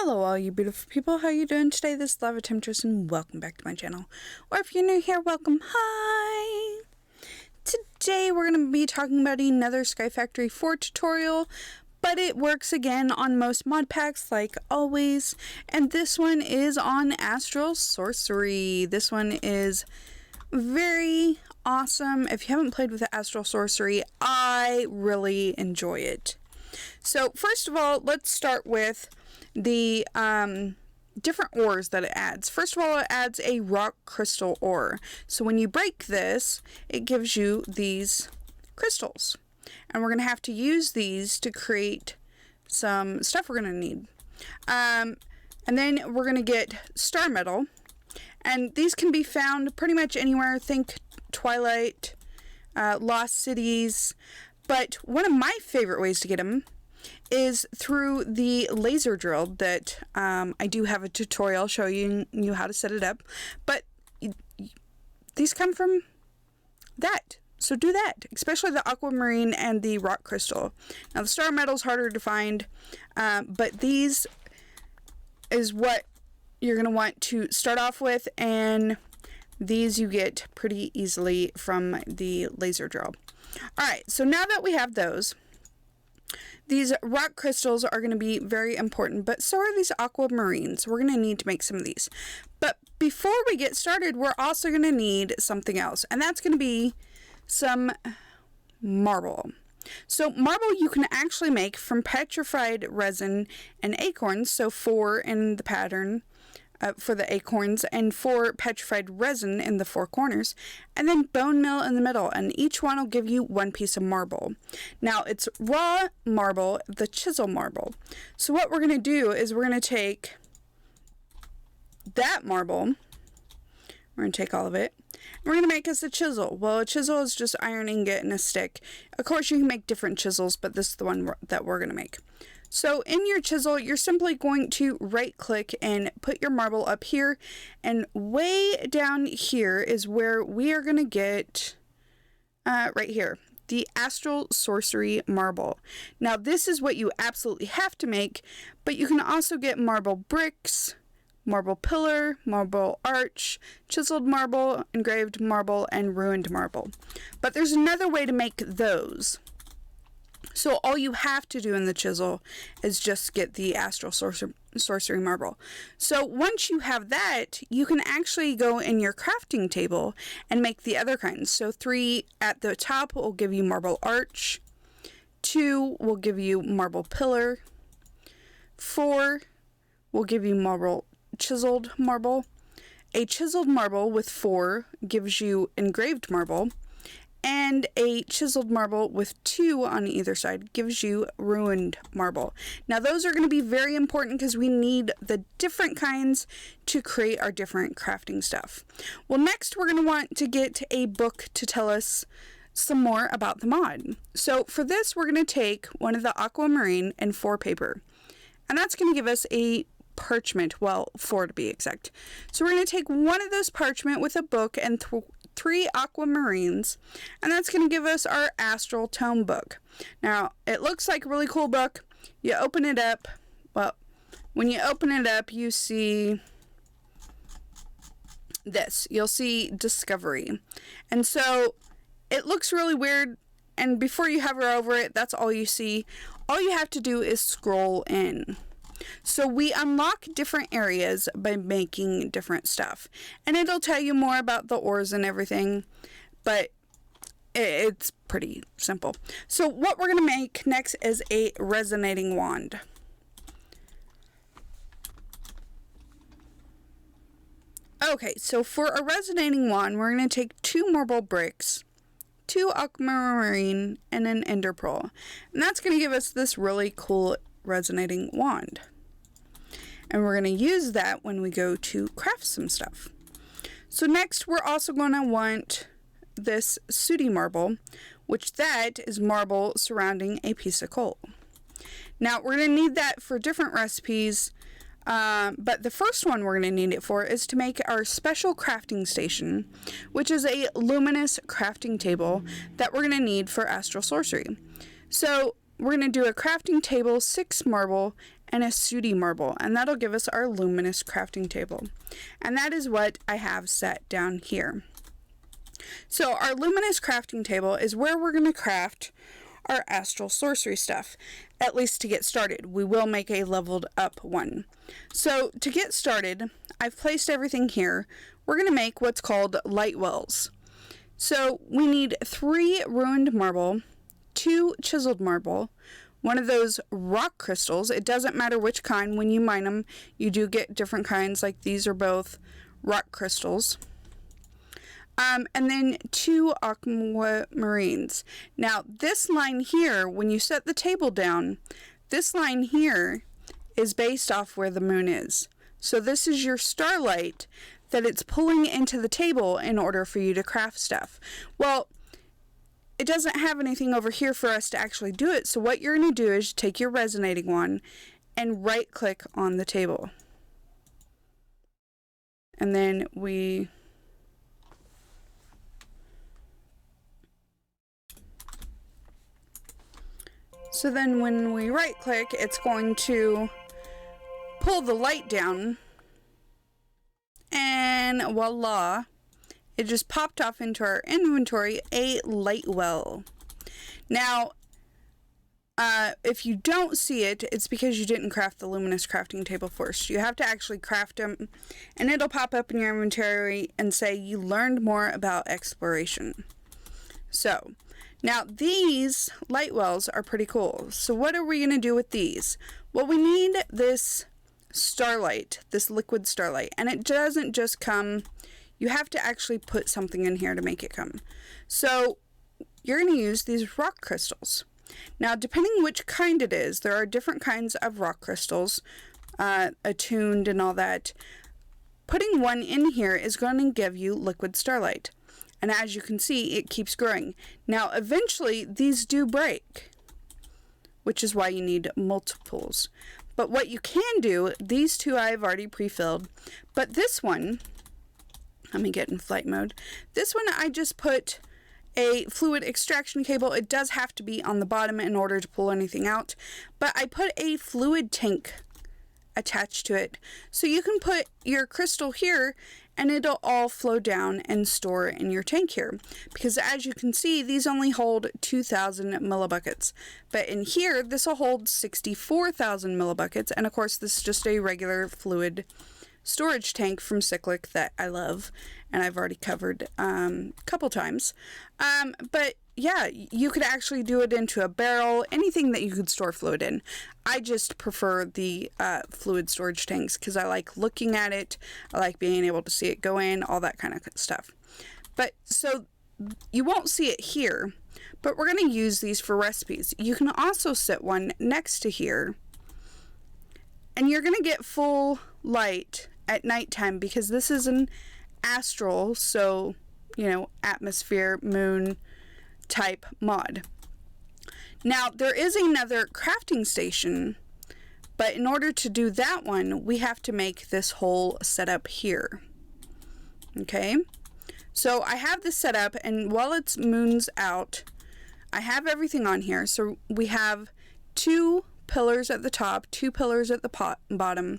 Hello all you beautiful people, how you doing today? This is Lava Temptress and welcome back to my channel. Or if you're new here, welcome, hi! Today we're going to be talking about another Sky Factory 4 tutorial, but it works again on most mod packs like always, and this one is on Astral Sorcery. This one is very awesome. If you haven't played with the Astral Sorcery, I really enjoy it. So first of all, let's start with the different ores that it adds. First of all, it adds a rock crystal ore. So when you break this, it gives you these crystals. And we're going to have to use these to create some stuff we're going to need. And then we're going to get star metal. And these can be found pretty much anywhere. Think Twilight, Lost Cities. But one of my favorite ways to get them is through the laser drill that I do have a tutorial showing you how to set it up, but these come from that, so do that, especially the aquamarine and the rock crystal. Now the star metal is harder to find, but these is what you're going to want to start off with, and these you get pretty easily from the laser drill. Alright, so now that we have those, these rock crystals are going to be very important, but so are these aquamarines. We're going to need to make some of these. But before we get started, we're also going to need something else, and that's going to be some marble. So marble you can actually make from petrified resin and acorns, so 4 in the pattern for the acorns and 4 petrified resin in the 4 corners, and then bone meal in the middle, and each one will give you 1 piece of marble. Now it's raw marble, the chisel marble. So what we're going to do is we're going to take that marble, we're going to take all of it, and we're going to make us a chisel. Well, a chisel is just iron ingot and a stick. Of course you can make different chisels, but this is the one that we're going to make. So in your chisel, you're simply going to right click and put your marble up here, and way down here is where we are going to get, right here, the Astral Sorcery Marble. Now this is what you absolutely have to make, but you can also get marble bricks, marble pillar, marble arch, chiseled marble, engraved marble, and ruined marble. But there's another way to make those. So all you have to do in the chisel is just get the Astral Sorcery Marble. So once you have that, you can actually go in your crafting table and make the other kinds. So 3 at the top will give you marble arch, 2 will give you marble pillar, 4 will give you marble chiseled marble, a chiseled marble with 4 gives you engraved marble, and a chiseled marble with 2 on either side gives you ruined marble. Now those are going to be very important because we need the different kinds to create our different crafting stuff. Well, next we're going to want to get a book to tell us some more about the mod. So for this we're going to take one of the aquamarine and 4 paper, and that's going to give us a parchment, well, 4 to be exact. So we're going to take one of those parchment with a book and 3 aquamarines, and that's going to give us our Astral Tome book. Now, it looks like a really cool book. You open it up. Well, when you open it up, you see this. You'll see Discovery. And so, it looks really weird, and before you hover over it, that's all you see. All you have to do is scroll in. So we unlock different areas by making different stuff, and it'll tell you more about the ores and everything, but it's pretty simple. So what we're going to make next is a resonating wand. Okay, so for a resonating wand, we're going to take 2 marble bricks, 2 aquamarine, and an ender pearl, and that's going to give us this really cool resonating wand. And we're going to use that when we go to craft some stuff. So next we're also going to want this sooty marble, which that is marble surrounding a piece of coal. Now we're going to need that for different recipes, but the first one we're going to need it for is to make our special crafting station, which is a luminous crafting table that we're going to need for Astral Sorcery. So we're going to do a crafting table, 6 marble, and a sooty marble, and that'll give us our luminous crafting table. And that is what I have set down here. So our luminous crafting table is where we're going to craft our astral sorcery stuff, at least to get started. We will make a leveled up one. So to get started, I've placed everything here. We're going to make what's called light wells. So we need 3 ruined marble, 2 chiseled marble, one of those rock crystals. It doesn't matter which kind. When you mine them, you do get different kinds, like these are both rock crystals. And then 2 aquamarines. Now, this line here, when you set the table down, this line here is based off where the moon is. So this is your starlight that it's pulling into the table in order for you to craft stuff. Well, it doesn't have anything over here for us to actually do it. So what you're going to do is take your resonating one and right click on the table. And then so then when we right click, it's going to pull the light down, and voila, it just popped off into our inventory, a light well. Now, if you don't see it, it's because you didn't craft the luminous crafting table first. You have to actually craft them, and it'll pop up in your inventory and say you learned more about exploration. So, now these light wells are pretty cool. So what are we going to do with these? Well, we need this starlight, this liquid starlight, and it doesn't just come. You have to actually put something in here to make it come. So you're going to use these rock crystals. Now, depending which kind it is, there are different kinds of rock crystals, attuned and all that. Putting one in here is going to give you liquid starlight. And as you can see, it keeps growing. Now, eventually, these do break, which is why you need multiples. But what you can do, these 2 I've already pre-filled, but this one, let me get in flight mode. This one, I just put a fluid extraction cable. It does have to be on the bottom in order to pull anything out, but I put a fluid tank attached to it. So you can put your crystal here and it'll all flow down and store in your tank here. Because as you can see, these only hold 2,000 millibuckets. But in here, this will hold 64,000 millibuckets. And of course, this is just a regular fluid storage tank from Cyclic that I love. And I've already covered a couple times. But yeah, you could actually do it into a barrel, anything that you could store fluid in. I just prefer the fluid storage tanks because I like looking at it. I like being able to see it go in, all that kind of stuff. But so you won't see it here, but we're going to use these for recipes. You can also set one next to here, and you're going to get full light at nighttime because this is an astral, so, you know, atmosphere, moon type mod. Now, there is another crafting station, but in order to do that one, we have to make this whole setup here. Okay, so I have this set up, and while it's moons out, I have everything on here. So we have 2 pillars at the top, 2 pillars at the bottom,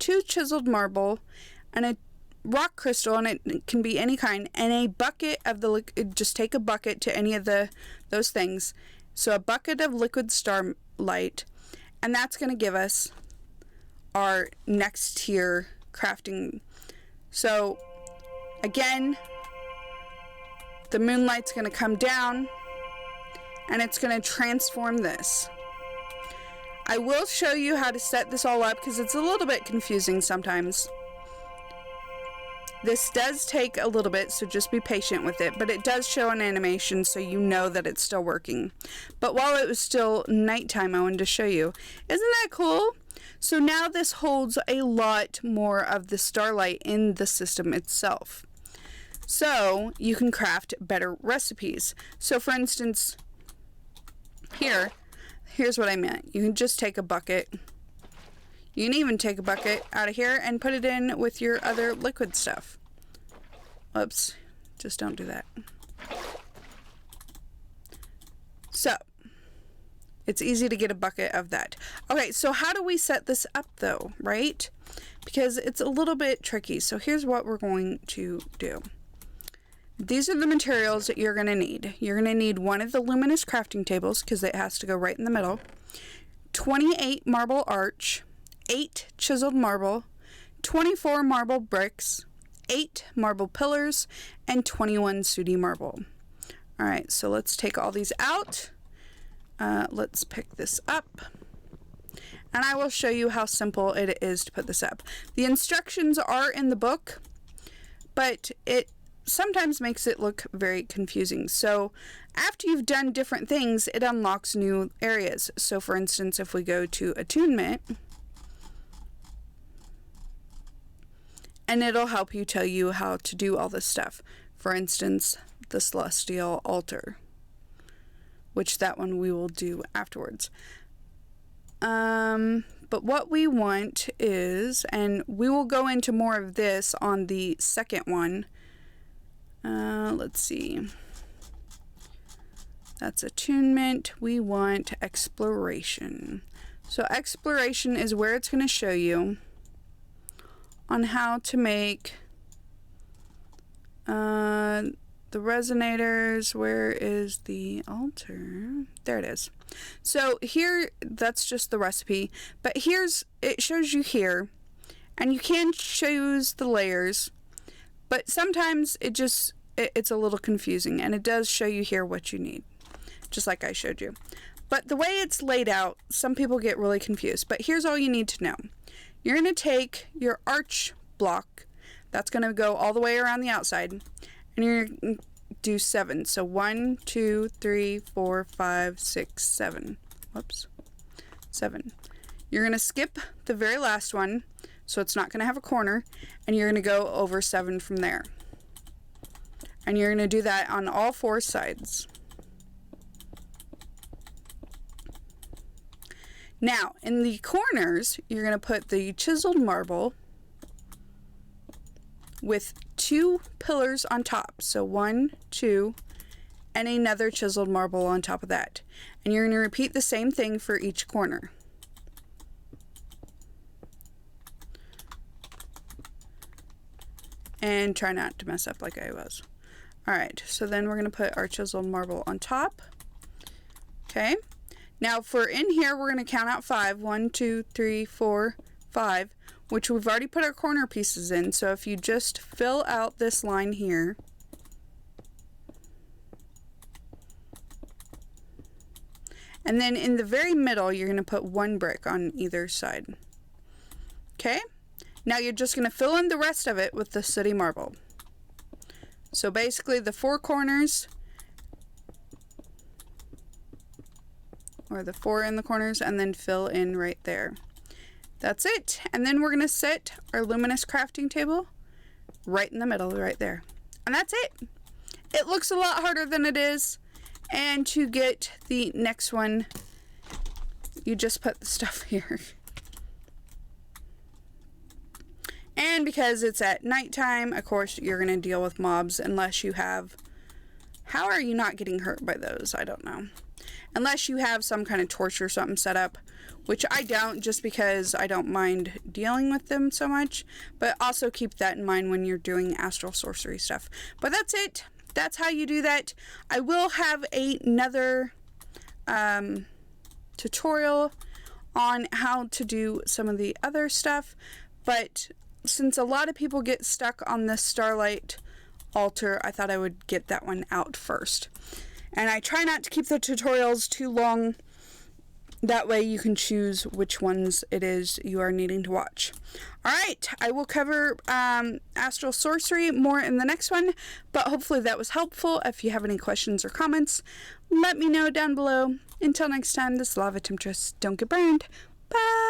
2 chiseled marble, and a rock crystal, and it can be any kind, and a bucket of the just take a bucket to any of those things. So a bucket of liquid starlight, and that's going to give us our next tier crafting. So again, the moonlight's going to come down and it's going to transform this. I will show you how to set this all up because it's a little bit confusing sometimes. This does take a little bit, so just be patient with it, but it does show an animation so you know that it's still working. But while it was still nighttime, I wanted to show you. Isn't that cool? So now this holds a lot more of the starlight in the system itself. So you can craft better recipes. So for instance, here's what I meant. You can just take a bucket. You can even take a bucket out of here and put it in with your other liquid stuff. Oops, just don't do that. So, It's easy to get a bucket of that. Okay, so how do we set this up though, right? Because it's a little bit tricky. So here's what we're going to do. These are the materials that you're going to need. You're going to need one of the luminous crafting tables because it has to go right in the middle. 28 marble arch, 8 chiseled marble, 24 marble bricks, 8 marble pillars, and 21 sooty marble. Alright, so let's take all these out. Let's pick this up. And I will show you how simple it is to put this up. The instructions are in the book, but it sometimes makes it look very confusing. So after you've done different things, it unlocks new areas. So for instance, if we go to attunement, and it'll help you tell you how to do all this stuff. For instance, the celestial altar, which that one we will do afterwards. But what we want is, and we will go into more of this on the second one. Let's see. That's attunement. We want exploration. So exploration is where it's going to show you on how to make the resonators. Where is the altar? There it is. So here, that's just the recipe, but it shows you here, and you can choose the layers, but sometimes it's a little confusing, and it does show you here what you need, just like I showed you. But the way it's laid out, some people get really confused, but here's all you need to know. You're going to take your arch block, that's going to go all the way around the outside, and you're going to do 7. So 1, 2, 3, 4, 5, 6, 7. Whoops. 7. You're going to skip the very last one, so it's not going to have a corner, and you're going to go over 7 from there. And you're going to do that on all 4 sides. Now, in the corners, you're going to put the chiseled marble with 2 pillars on top. So 1, 2, and another chiseled marble on top of that. And you're going to repeat the same thing for each corner. And try not to mess up like I was. Alright, so then we're going to put our chiseled marble on top. Okay. Now for in here, we're going to count out 5. 1, 2, 3, 4, 5, which we've already put our corner pieces in. So if you just fill out this line here, and then in the very middle, you're going to put 1 brick on either side. Okay? Now you're just going to fill in the rest of it with the sooty marble. So basically the 4 corners, or the 4 in the corners, and then fill in right there. That's it. And then we're going to set our luminous crafting table right in the middle, right there. And that's it. It looks a lot harder than it is. And to get the next one, you just put the stuff here. And because it's at nighttime, of course, you're going to deal with mobs unless you have... How are you not getting hurt by those? I don't know. Unless you have some kind of torch or something set up, which I don't, just because I don't mind dealing with them so much. But also keep that in mind when you're doing astral sorcery stuff. But that's it. That's how you do that. I will have another tutorial on how to do some of the other stuff. But since a lot of people get stuck on the Starlight Altar, I thought I would get that one out first. And I try not to keep the tutorials too long. That way you can choose which ones it is you are needing to watch. Alright, I will cover Astral Sorcery more in the next one, but hopefully that was helpful. If you have any questions or comments, let me know down below. Until next time, this is Lava Temptress. Don't get burned. Bye!